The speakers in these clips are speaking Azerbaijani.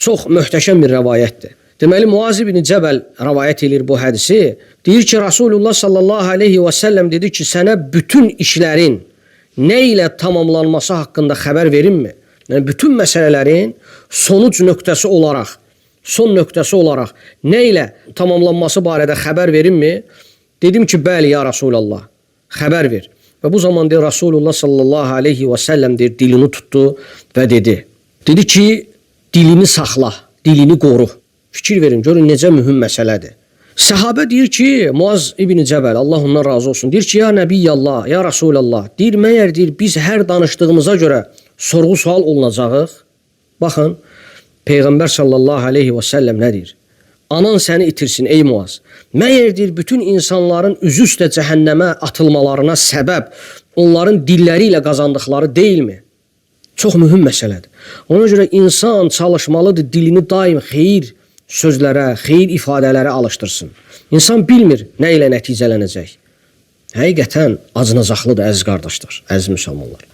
Çox möhtəşəm bir rəvayətdir. Deməli, Muaz ibn Cəbəl rəvayət edir bu hədisi. Deyir ki, Rasulullah sallallahu aleyhi və səlləm dedi ki, sənə bütün işlərin nə ilə tamamlanması haqqında xəbər verimmi? Yəni, bütün məsələlərin sonuc nöqtəsi olaraq, son nöqtəsi olaraq nə ilə tamamlanması barədə xəbər verimmi? Dedim ki, bəli ya Rasulallah, xəbər ver. Və bu zaman deyir, Rasulullah sallallahu aleyhi və səlləm deyir, dilini tutdu və dedi. Dedi ki, dilini saxla, dilini qoru. Fikir verin, görün necə mühüm məsələdir. Səhabə deyir ki, Muaz ibn Cəbəl, Allah ondan razı olsun, deyir ki, ya Nəbiyyallah, ya Rasulallah, deyir, məyər deyir, biz hər danışdığımıza görə sorğu-sual olunacağıq. Baxın, Peyğəmbər sallallahu aleyhi və səlləm nə deyir? Anan səni itirsin ey Muaz. Məyər deyir, bütün insanların üzü üstə cəhənnəmə atılmalarına səbəb onların dilləri ilə qazandıqları deyilmi? Çox mühüm məsələdir. Ona görə insan çalışmalıdır, dilini daim xeyir sözlərə, xeyir ifadələrə alışdırsın. İnsan bilmir nə ilə nəticələnəcək. Həqiqətən acınacaqlıdır əziz qardaşlar, əziz müsəlmanlar.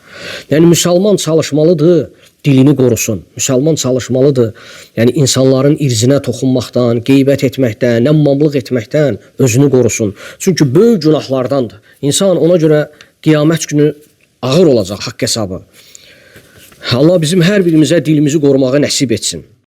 Yəni, müsəlman çalışmalıdır, dilini qorusun. Müsəlman çalışmalıdır, yəni insanların irzinə toxunmaqdan, qeybət etməkdən, nəmmamlıq etməkdən özünü qorusun. Çünki böyük günahlardandır. İnsan ona görə qiyamət günü ağır olacaq haqq hesabı. Allah bizim hər birimizə dilimizi qorumağı nəsib etsin.